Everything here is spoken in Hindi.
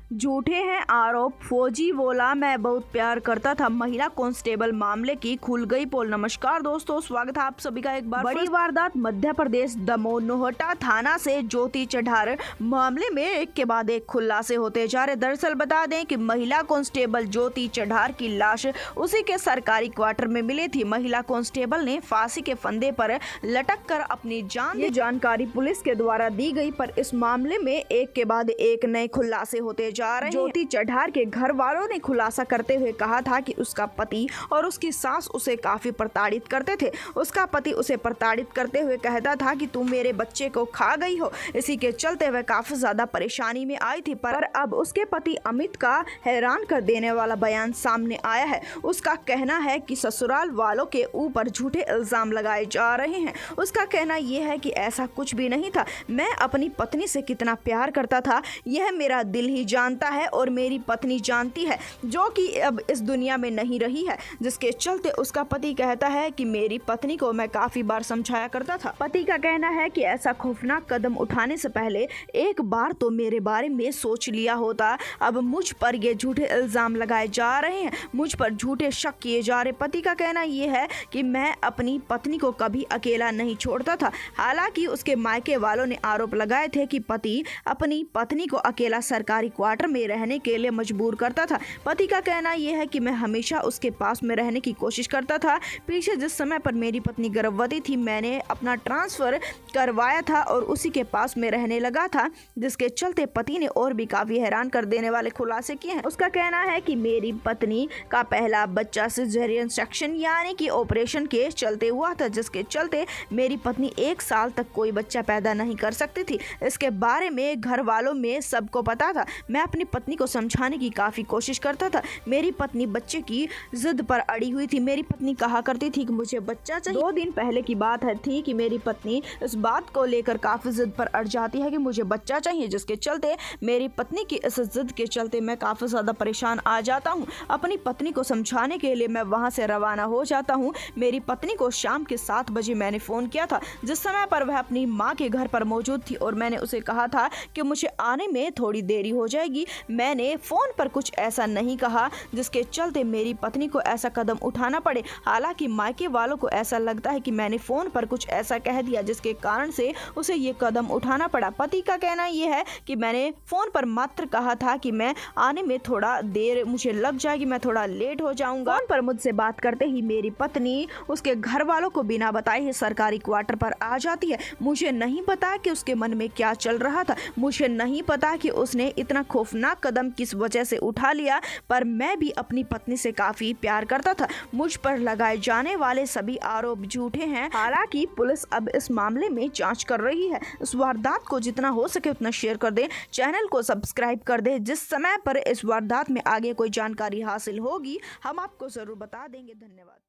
झूठे हैं आरोप, फौजी बोला मैं बहुत प्यार करता था। महिला कांस्टेबल मामले की खुल गई पोल। नमस्कार दोस्तों, स्वागत है आप सभी का एक बार। बड़ी वारदात मध्य प्रदेश दमोह नोहटा थाना से ज्योति चढ़ार मामले में एक के बाद एक खुलासे होते जा रहे। दरअसल बता दें कि महिला कांस्टेबल ज्योति चढ़ार की लाश उसी के सरकारी क्वार्टर में मिली थी। महिला कांस्टेबल ने फांसी के फंदे पर लटक कर अपनी जान दी। जानकारी पुलिस के द्वारा दी गई, पर इस मामले में एक के बाद एक नए खुलासे होते जा रहे हैं। ज्योति चढ़ार के घर वालों ने खुलासा करते हुए कहा था कि उसका पति और उसकी सास उसे काफी प्रताड़ित करते थे। उसका पति उसे प्रताड़ित करते हुए कहता था कि तुम मेरे बच्चे को खा गई हो। इसी के चलते वह काफी ज्यादा परेशानी में आई थी। पर अब उसके पति अमित का हैरान कर देने वाला बयान सामने आया है। उसका कहना है कि ससुराल वालों के ऊपर झूठे इल्जाम लगाए जा रहे हैं। उसका कहना यह है कि ऐसा कुछ भी नहीं था। मैं अपनी पत्नी से कितना प्यार करता था यह मेरा दिल ही जानता है और मेरी पत्नी जानती है, जो कि अब इस दुनिया में नहीं रही है। जिसके चलते उसका पति कहता है कि मेरी पत्नी को मैं काफी बार समझाया करता था। पति का कहना है कि ऐसा खौफनाक कदम उठाने से पहले एक बार तो मेरे बारे में सोच लिया होता। अब मुझ पर ये झूठे इल्जाम लगाए जा रहे हैं, मुझ पर झूठे शक किए जा रहे। पति का कहना यह है कि मैं अपनी पत्नी को कभी अकेला नहीं छोड़ता था। हालांकि उसके मायके वालों ने आरोप लगाए थे कि पति अपनी पत्नी को अकेला सरकारी क्वार्टर में रहने के लिए मजबूर करता था। पति का कहना यह है कि मैं हमेशा उसके पास में रहने की कोशिश करता था। पीछे जिस समय पर मेरी पत्नी गर्भवती थी मैंने अपना ट्रांसफर करवाया था और उसी के पास में रहने लगा था। जिसके चलते पति ने और भी काफी हैरान कर देने वाले खुलासे किए हैं। उसका कहना है कि मेरी पत्नी का पहला बच्चा सिजेरियन सेक्शन यानी कि ऑपरेशन के चलते हुआ था, जिसके चलते मेरी पत्नी 1 साल तक कोई बच्चा पैदा नहीं कर सकती थी। इसके बारे में घर वालों में सबको पता था। मैं अपनी पत्नी को समझाने की काफी कोशिश करता था। मेरी पत्नी बच्चे की जिद पर अड़ी हुई थी। मेरी पत्नी कहा करती थी कि मुझे बच्चा चाहिए। 2 दिन पहले की बात थी कि मेरी पत्नी इस बात को लेकर काफी जिद पर अड़ जाती है कि मुझे बच्चा चाहिए। जिसके चलते मेरी पत्नी की इस जिद के चलते मैं काफी ज्यादा परेशान आ जाता हूँ। अपनी पत्नी को समझाने के लिए मैं वहाँ से रवाना हो जाता हूँ। मेरी पत्नी को शाम के 7 बजे मैंने फोन किया था, जिस समय पर वह अपनी माँ के घर पर मौजूद थी और मैंने उसे कहा था कि मुझे आने में थोड़ी देरी हो जाएगी। मैंने फोन पर कुछ ऐसा नहीं कहा जिसके चलते मेरी पत्नी को ऐसा कदम उठाना पड़े। हालांकि मायके वालों को ऐसा लगता है कि मैंने फोन पर कुछ ऐसा कह दिया जिसके कारण से उसे ये कदम उठाना पड़ा। पति का कहना यह है कि मैंने फोन पर मात्र कहा था कि मैं आने में थोड़ा देर मुझे लग जाएगी, मैं थोड़ा लेट हो जाऊंगा। फोन पर मुझसे बात करते ही मेरी पत्नी उसके घर वालों को बिना बताए ही सरकारी क्वार्टर पर आ जाती है। मुझे नहीं पता कि उसके मन में क्या चल रहा था, मुझे नहीं पता कि उसने इतना खौफनाक कदम किस वजह से उठा लिया, पर मैं भी अपनी पत्नी से काफी प्यार करता था। मुझ पर लगाए जाने वाले सभी आरोप झूठे हैं। हालांकि पुलिस अब इस मामले में जांच कर रही है। इस वारदात को जितना हो सके उतना शेयर कर दें, चैनल को सब्सक्राइब कर दें। जिस समय पर इस वारदात में आगे कोई जानकारी हासिल होगी हम आपको जरूर बता देंगे। धन्यवाद।